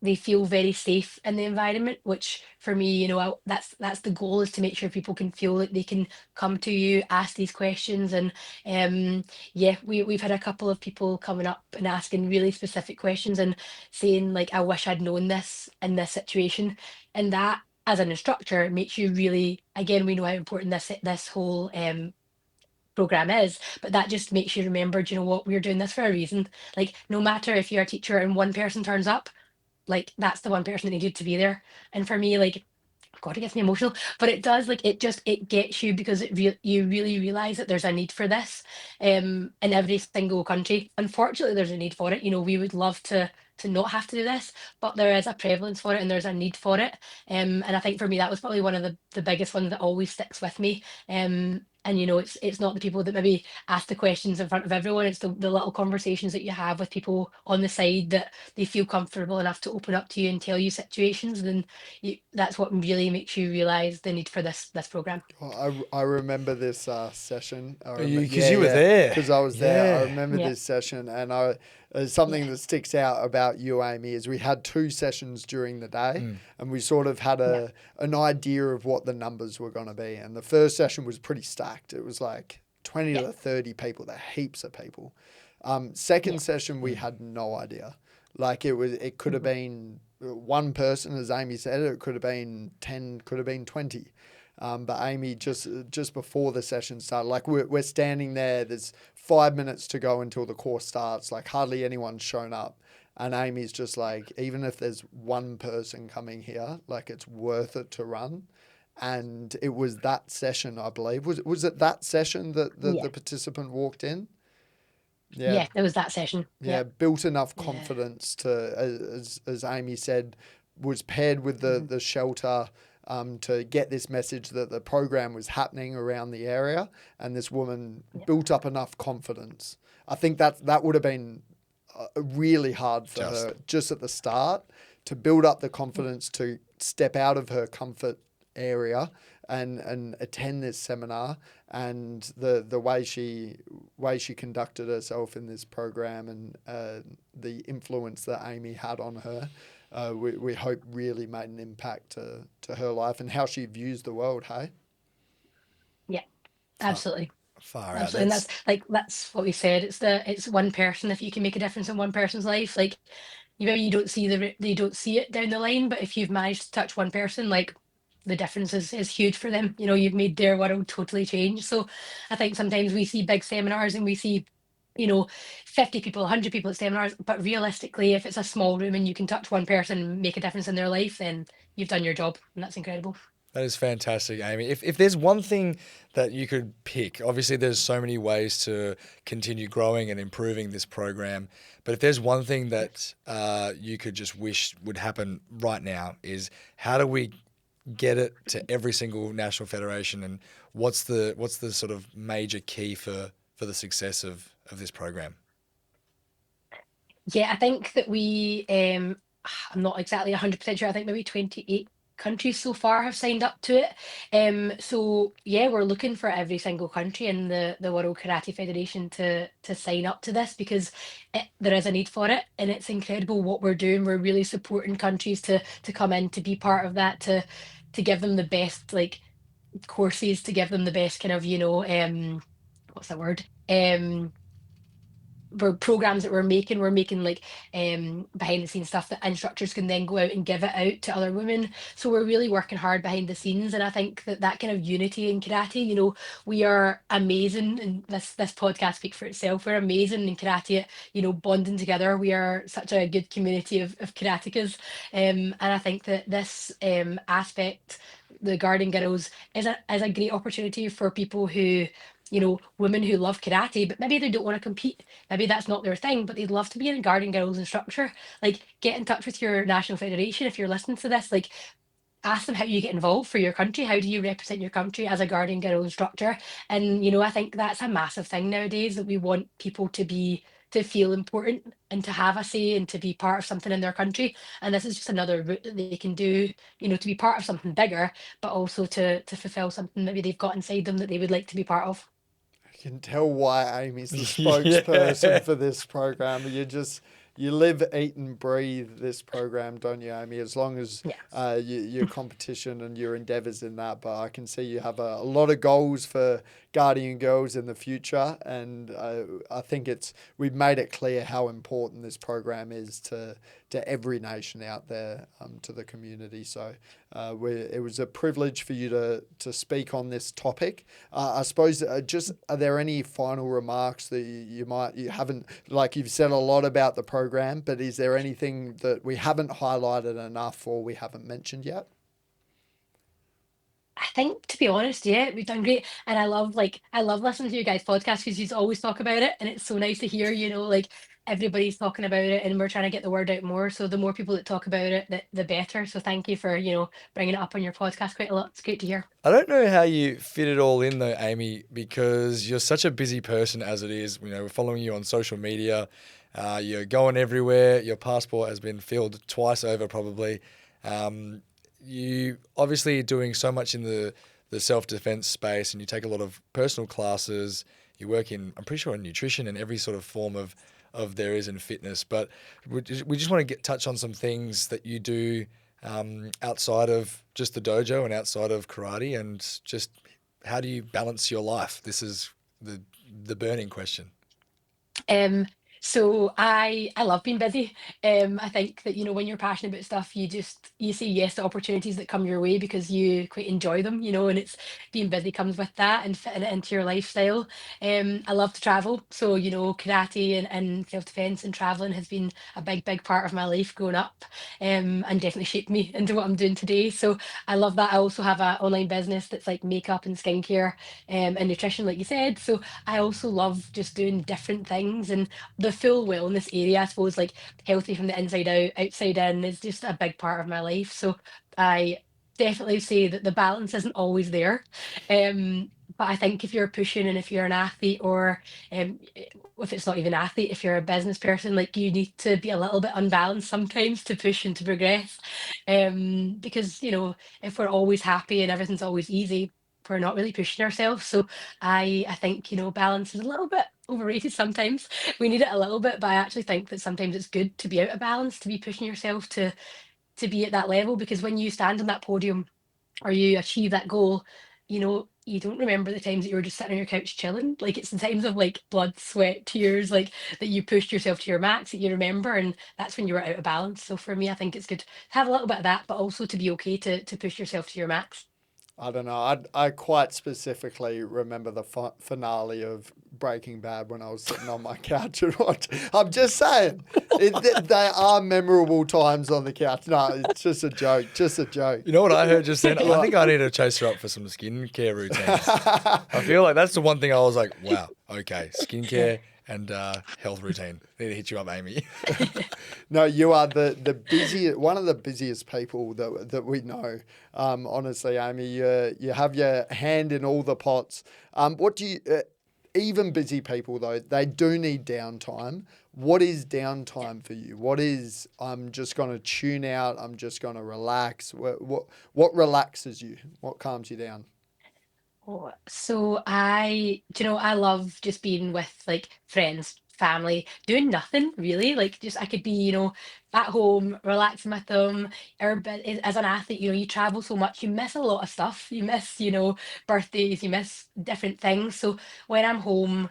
they feel very safe in the environment, which for me, that's the goal, is to make sure people can feel like they can come to you, ask these questions. And yeah, we've had a couple of people coming up and asking really specific questions and saying like, I wish I'd known this in this situation. And that, as an instructor, makes you really, again, we know how important this whole program is, but that just makes you remember, do you know what, we're doing this for a reason. Like, no matter if you're a teacher and one person turns up, like that's the one person that needed to be there. And for me, like, God, it gets me emotional, but it does, like, it gets you, because you really realize that there's a need for this in every single country. Unfortunately, there's a need for it. We would love to not have to do this, but there is a prevalence for it and there's a need for it. And I think for me that was probably one of the biggest ones that always sticks with me. And it's not the people that maybe ask the questions in front of everyone, it's the little conversations that you have with people on the side, that they feel comfortable enough to open up to you and tell you situations. Then that's what really makes you realize the need for this program. I remember this session. I remember, Because you were there. because I was there. I Yeah. remember Yeah, this session, and something yeah, that sticks out about you, Amy, is we had two sessions during the day, Mm. and we sort of had yeah, an idea of what the numbers were going to be. And the first session was pretty stacked. It was like 20 yeah, to 30 people. They're heaps of people. yeah. Second session, we Mm. had no idea. Like it could have Mhm. been one person, as Amy said. It could have been 10, could have been 20. But Amy, just before the session started, like we're standing there. There's 5 minutes to go until the course starts. Like hardly anyone's shown up, and Amy's just like, even if there's one person coming here, like it's worth it to run. And it was that session, I believe. Was it that session that Yeah, the participant walked in? Yeah, yeah, there was that session. yeah, Yeah, built enough yeah, confidence to, as Amy said, was paired with mhm, the shelter, to get this message that the program was happening around the area, and this woman yeah, built up enough confidence. I think that would have been really hard for Just. her just at the start, to build up the mm, confidence to step out of her comfort area and attend this seminar, and the way she conducted herself in this program, and the influence that Amy had on her, we hope really made an impact to her life and how she views the world. Hey. yeah, Far, absolutely. far out. Absolutely. And That's that's what we said. It's one person. If you can make a difference in one person's life, like maybe you don't see it down the line, but if you've managed to touch one person, like the difference is huge for them. You've made their world totally change. So I think sometimes we see big seminars and we see, you know, 50 people, 100 people at seminars, but realistically, if it's a small room and you can touch one person and make a difference in their life, then you've done your job, and that's incredible. That is fantastic, Amy. If there's one thing that you could pick, obviously there's so many ways to continue growing and improving this program, but if there's one thing that you could just wish would happen right now, is how do we get it to every single national federation, and what's the sort of major key for the success of this program? Yeah, I think that I'm not exactly 100% sure. I think maybe 28 countries so far have signed up to it. So yeah, we're looking for every single country in the World Karate Federation to sign up to this, because there is a need for it, and it's incredible what we're doing. We're really supporting countries to come in, to be part of that, to give them the best, like, courses, to give them the best kind of, what's the word? programs that we're making like behind the scenes stuff that instructors can then go out and give it out to other women. So we're really working hard behind the scenes, and I think that that kind of unity in karate, we are amazing, and this podcast speaks for itself. We're amazing in karate at, bonding together. We are such a good community of karatekas, and I think that this aspect, the Garden Girls, is a great opportunity for people who, women who love karate, but maybe they don't want to compete. Maybe that's not their thing, but they'd love to be a Garden Girls instructor. Like, get in touch with your national federation if you're listening to this. Like, ask them how you get involved for your country. How do you represent your country as a Guardian Girl instructor? And I think that's a massive thing nowadays, that we want people to feel important and to have a say and to be part of something in their country. And this is just another route that they can do, to be part of something bigger, but also to fulfill something maybe they've got inside them that they would like to be part of. I can tell why Amy's the Yeah. spokesperson for this program. You live, eat, and breathe this program, don't you, Amy? As long as Yes. your competition and your endeavours in that. But I can see you have a lot of goals for Guardian Girls in the future, and I think we've made it clear how important this program is to every nation out there, to the community. So it was a privilege for you to speak on this topic. I suppose are there any final remarks that you haven't, like, you've said a lot about the program, but is there anything that we haven't highlighted enough or we haven't mentioned yet? I think, to be honest, yeah, we've done great. And I love listening to you guys' podcast, because you always talk about it. And it's so nice to hear, like, everybody's talking about it, and we're trying to get the word out more. So the more people that talk about it, the better. So thank you for, bringing it up on your podcast quite a lot. It's great to hear. I don't know how you fit it all in though, Amy, because you're such a busy person as it is. We're following you on social media. You're going everywhere. Your passport has been filled twice over, probably. You obviously are doing so much in the self-defense space, and you take a lot of personal classes. You work I'm pretty sure, in nutrition and every sort of form of there is in fitness. But we just want to touch on some things that you do outside of just the dojo and outside of karate, and just how do you balance your life? This is the burning question. So I love being busy. I think that, when you're passionate about stuff, you say yes to opportunities that come your way because you quite enjoy them, and it's being busy comes with that and fitting it into your lifestyle. I love to travel. So, karate and self-defense and traveling has been a big part of my life growing up, and definitely shaped me into what I'm doing today. So I love that. I also have an online business that's like makeup and skincare, and nutrition, like you said. So I also love just doing different things, and the full wellness area, I suppose, like healthy from the inside out, outside in, is just a big part of my life. So I definitely say that the balance isn't always there. But I think if you're pushing, and if you're an athlete, or if it's not even an athlete, if you're a business person, like, you need to be a little bit unbalanced sometimes to push and to progress. Because, if we're always happy and everything's always easy, we're not really pushing ourselves. So I think, balance is a little bit overrated sometimes. We need it a little bit, but I actually think that sometimes it's good to be out of balance, to be pushing yourself to be at that level, because when you stand on that podium or you achieve that goal, you don't remember the times that you were just sitting on your couch chilling. Like, it's the times of like blood, sweat, tears, like, that you pushed yourself to your max, that you remember, and that's when you were out of balance. So for me, I think it's good to have a little bit of that, but also to be okay to push yourself to your max. I don't know. I quite specifically remember the finale of Breaking Bad when I was sitting on my couch and watching. I'm just saying, they are memorable times on the couch. No, it's just a joke. Just a joke. You know what I heard just then? I think I need to chase her up for some skincare routines. I feel like that's the one thing I was like, wow, okay, skincare and health routine. Need to hit you up, Amy. No, you are the busiest, one of the busiest people that we know. Honestly, Amy, you have your hand in all the pots. What do you? Even busy people though, they do need downtime. What is downtime for you? What is, I'm just going to tune out, I'm just going to relax? What relaxes you? What calms you down? Oh, so I love just being with like friends, family, doing nothing really. Like, just I could be, at home, relaxing with them. Or, but as an athlete, you travel so much, you miss a lot of stuff. You miss, birthdays, you miss different things. So when I'm home,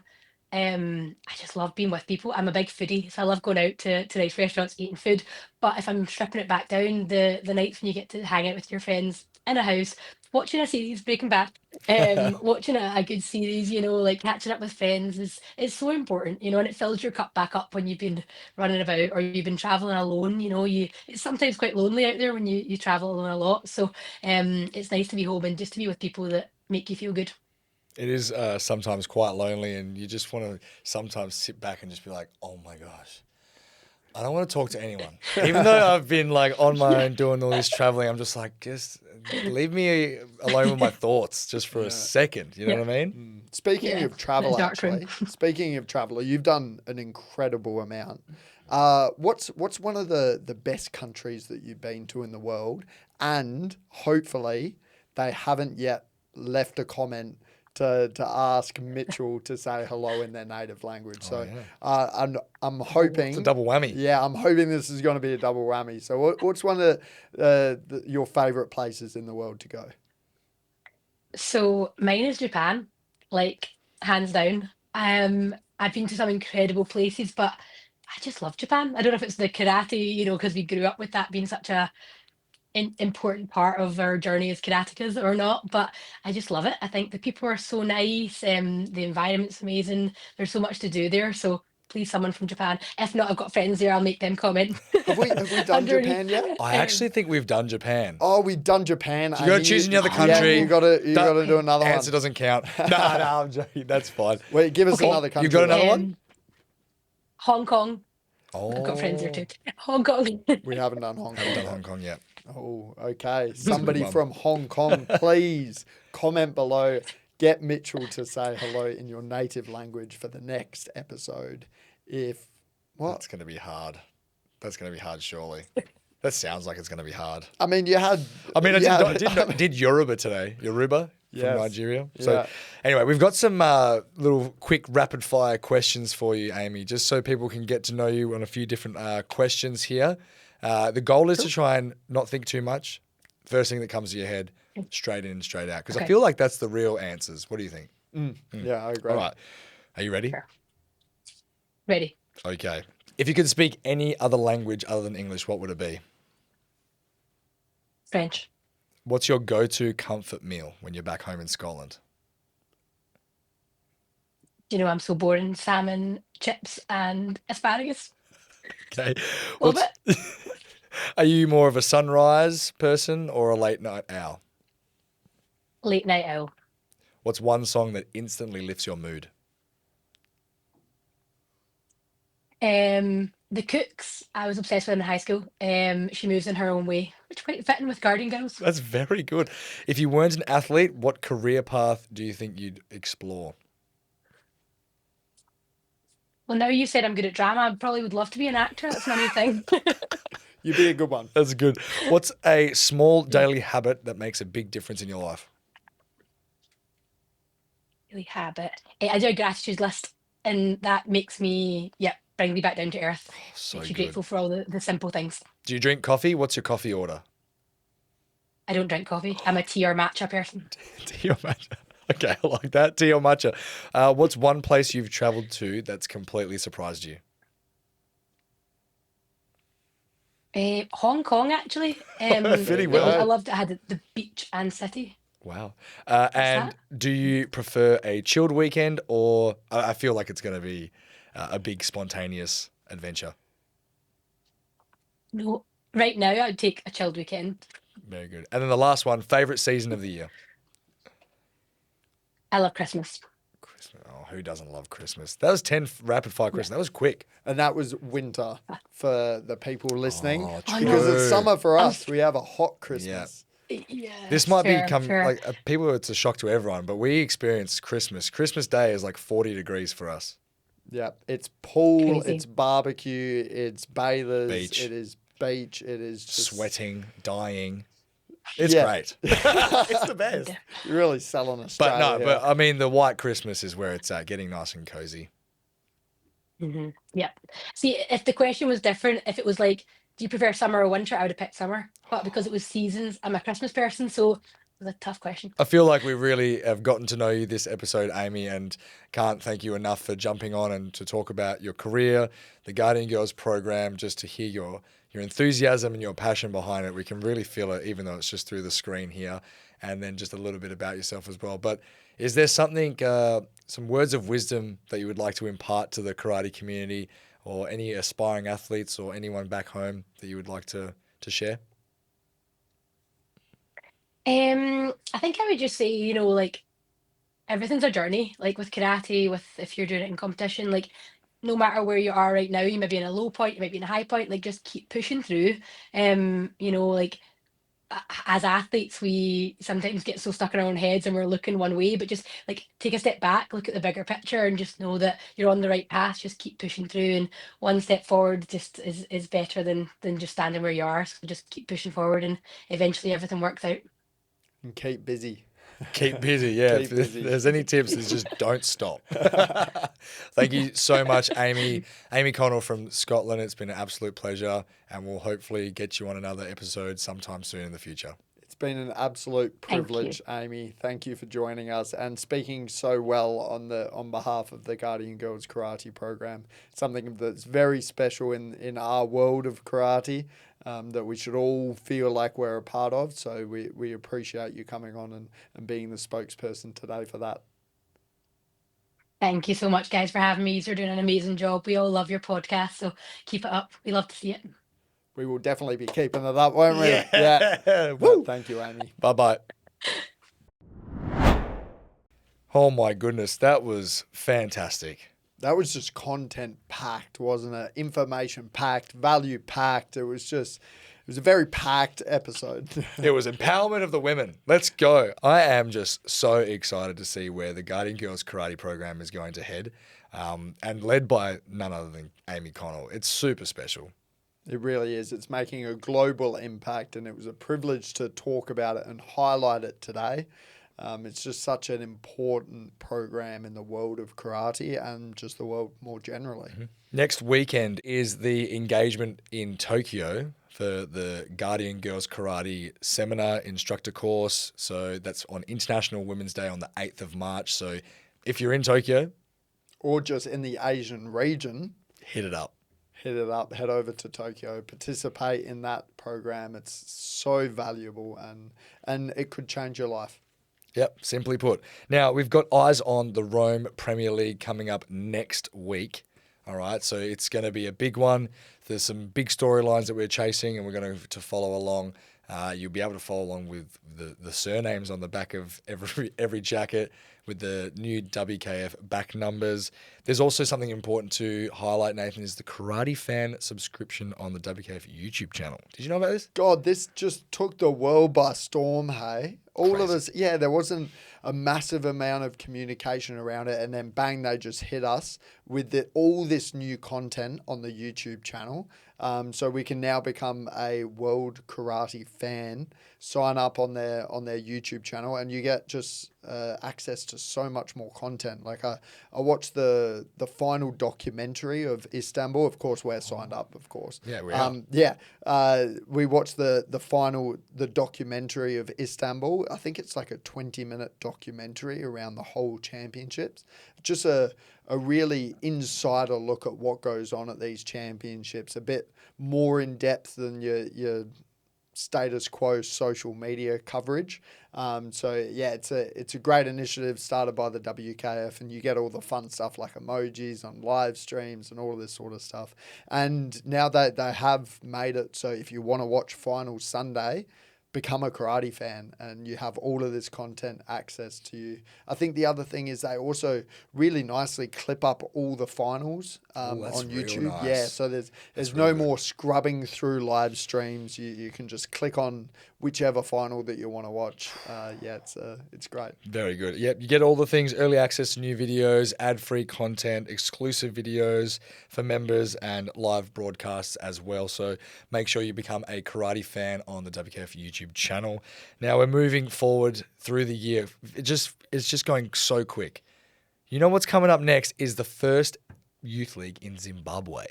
just love being with people. I'm a big foodie, so I love going out to nice restaurants, eating food. But if I'm stripping it back down, the nights when you get to hang out with your friends in a house, watching a series, Breaking Bad, watching a good series, like catching up with friends is so important, and it fills your cup back up when you've been running about or you've been traveling alone. It's sometimes quite lonely out there when you travel alone a lot. So it's nice to be home and just to be with people that make you feel good. It is sometimes quite lonely, and you just want to sometimes sit back and just be like, oh my gosh, I don't want to talk to anyone. Even though I've been like on my own doing all this traveling, I'm just like, just leave me alone with my thoughts just for a second. You know what I mean? Speaking of travel, dark room. actually, speaking of travel, you've done an incredible amount. What's one of the best countries that you've been to in the world? And hopefully they haven't yet left a comment to ask Mitchell to say hello in their native language. I'm hoping It's a double whammy. Yeah, I'm hoping this is going to be a double whammy. So what's one of your favourite places in the world to go? So mine is Japan, like hands down. I've been to some incredible places, but I just love Japan. I don't know if it's the karate, because we grew up with that being such a important part of our journey as karatekas or not, but I just love it. I think the people are so nice, the environment's amazing. There's so much to do there. So please, someone from Japan. If not, I've got friends there. I'll make them comment. Have we done Japan yet? I actually think we've done Japan. Oh, we've done Japan. You got to choose another country. Yeah, you got to do another Answer one. doesn't count. No, I'm joking. That's fine. Wait, give us another country. You've got another one? Hong Kong. Oh, I've got friends there too. Hong Kong. We haven't done Hong Kong. haven't done Hong Kong yet. Oh, okay. Somebody from Hong Kong, please comment below. Get Mitchell to say hello in your native language for the next episode. That's going to be hard. That's going to be hard, surely. That sounds like it's going to be hard. I mean, I did Yoruba today. Yoruba from Nigeria. So anyway, we've got some little quick rapid fire questions for you, Amy, just so people can get to know you on a few different questions here. The goal is to try and not think too much. First thing that comes to your head, straight in and straight out. Because I feel like that's the real answers. What do you think? Yeah, I agree. All right. Are you ready? Sure. Ready. Okay. If you could speak any other language other than English, what would it be? French. What's your go-to comfort meal when you're back home in Scotland? I'm so boring. Salmon, chips, and asparagus. Okay. Love it. Are you more of a sunrise person or a late night owl? Late night owl. What's one song that instantly lifts your mood? The Cooks, I was obsessed with in high school. She moves in her own way, which is quite fitting with Guardian Girls. That's very good. If you weren't an athlete, what career path do you think you'd explore? Well, now you said I'm good at drama, I probably would love to be an actor. That's my new thing. You'd be a good one. That's good. What's a small daily habit that makes a big difference in your life? Daily habit. I do a gratitude list, and that makes me, bring me back down to earth. So Makes you good. grateful for all the simple things. Do you drink coffee? What's your coffee order? I don't drink coffee. I'm a tea or matcha person. Tea or matcha? Okay, I like that. Tea or matcha. What's one place you've traveled to that's completely surprised you? Hong Kong, actually. Fitting well. I loved it. I had the beach and city. Wow. And do you prefer a chilled weekend or I feel like it's going to be a big spontaneous adventure? No, right now I would take a chilled weekend. Very good. And then the last one, favorite season of the year? I love Christmas. Christmas. Oh, who doesn't love Christmas? That was 10 rapid fire questions. That was quick. And that was winter for the people listening. Oh, because true. it's summer for us. We have a hot Christmas. Yeah, This might become fair. like people, it's a shock to everyone, but we experience Christmas. Christmas Day is like 40 degrees for us. Yeah, it's pool, Crazy. it's barbecue, it's bathers, Beach. it is beach, it is just Sweating, dying. It's Yeah. great. It's the best. You're really selling But Australia. no, here. but I mean, the white Christmas is where it's at, getting nice and cozy. Yeah. See, if the question was different, if it was like, do you prefer summer or winter? I would have picked summer. But because it was seasons, I'm a Christmas person, so was a tough question. I feel like we really have gotten to know you this episode, Amy, and can't thank you enough for jumping on and to talk about your career, the Guardian Girls program, just to hear your enthusiasm and your passion behind it. We can really feel it, even though it's just through the screen here, and then just a little bit about yourself as well. But is there something, some words of wisdom that you would like to impart to the karate community, or any aspiring athletes or anyone back home that you would like to share? I think I would just say, like everything's a journey. Like with karate, with if you're doing it in competition, like no matter where you are right now, you may be in a low point, you might be in a high point, like just keep pushing through. Like as athletes, we sometimes get so stuck in our own heads and we're looking one way, but just like take a step back, look at the bigger picture, and just know that you're on the right path. Just keep pushing through, and one step forward just is better than just standing where you are. So just keep pushing forward, and eventually everything works out. And keep busy. Keep busy, yeah. Keep If busy. there's any tips, it's just don't stop. Thank you so much, Amy. Amy Connell from Scotland. It's been an absolute pleasure, and we'll hopefully get you on another episode sometime soon in the future. It's been an absolute Thank you. privilege, Amy. Thank you for joining us and speaking so well on behalf of the Guardian Girls Karate program. Something that's very special in our world of karate, that we should all feel like we're a part of. So we appreciate you coming on and being the spokesperson today for that. Thank you so much, guys, for having me. You're doing an amazing job. We all love your podcast, so keep it up. We love to see it. We will definitely be keeping it up, won't we? Yeah. Woo. Thank you, Amy. Bye-bye. Oh my goodness, that was fantastic. That was just content packed, wasn't it? Information packed, value packed. It was a very packed episode. It was empowerment of the women. Let's go. I am just so excited to see where the Guardian Girls Karate program is going to head, and led by none other than Amy Connell. It's super special. It really is. It's making a global impact, and it was a privilege to talk about it and highlight it today. It's just such an important program in the world of karate and just the world more generally. Mm-hmm. Next weekend is the engagement in Tokyo for the Guardian Girls Karate Seminar Instructor course. So that's on International Women's Day on the 8th of March. So if you're in Tokyo, or just in the Asian region, hit it up. Hit it up, head over to Tokyo, participate in that program. It's so valuable and it could change your life. Yep, simply put. Now, we've got eyes on the Rome Premier League coming up next week. All right, so it's going to be a big one. There's some big storylines that we're chasing, and we're going to follow along. You'll be able to follow along with the surnames on the back of every jacket with the new WKF back numbers. There's also something important to highlight, Nathan, is the Karate Fan subscription on the WKF YouTube channel. Did you know about this? God, this just took the world by storm, hey? All Crazy. of us, yeah, there wasn't a massive amount of communication around it, and then bang, they just hit us with all this new content on the YouTube channel. So we can now become a World Karate Fan, sign up on their YouTube channel, and you get just access to so much more content. Like I watched the final documentary of Istanbul. Of course, we're signed up, of course. Yeah, we are. We watched the documentary of Istanbul. I think it's like a 20-minute documentary around the whole championships. Just a really insider look at what goes on at these championships, a bit more in depth than your status quo social media coverage. So yeah, it's a great initiative started by the WKF, and you get all the fun stuff like emojis on live streams and all of this sort of stuff. And now they have made it so if you want to watch Final Sunday, become a karate fan, and you have all of this content access to you. I think the other thing is they also really nicely clip up all the finals on YouTube. Nice. Yeah, so there's no more scrubbing through live streams. You can just click on whichever final that you want to watch. It's great. Very good. Yep, you get all the things, early access to new videos, ad-free content, exclusive videos for members, and live broadcasts as well. So make sure you become a karate fan on the WKF YouTube channel. Now we're moving forward through the year. It's just going so quick. You know what's coming up next is the first youth league in Zimbabwe.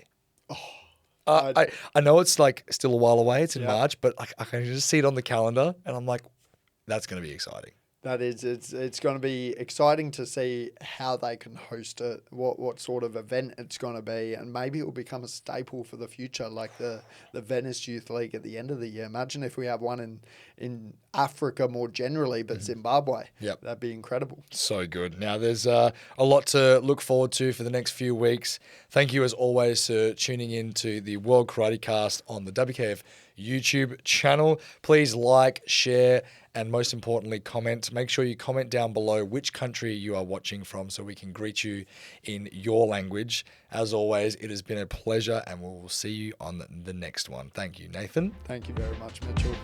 I know it's like still a while away. It's in March, but I can just see it on the calendar, and I'm like, That's going to be exciting. That is, it's going to be exciting to see how they can host it, what sort of event it's going to be, and maybe it will become a staple for the future, like the Venice Youth League at the end of the year. Imagine if we have one in Africa more generally, but Zimbabwe. Yep. That'd be incredible. So good. Now, there's a lot to look forward to for the next few weeks. Thank you, as always, for tuning in to the World Karate Cast on the WKF YouTube channel. Please like, share, and most importantly, comment. Make sure you comment down below which country you are watching from so we can greet you in your language. As always, it has been a pleasure, and we will see you on the next one. Thank you, Nathan. Thank you very much, Mitchell.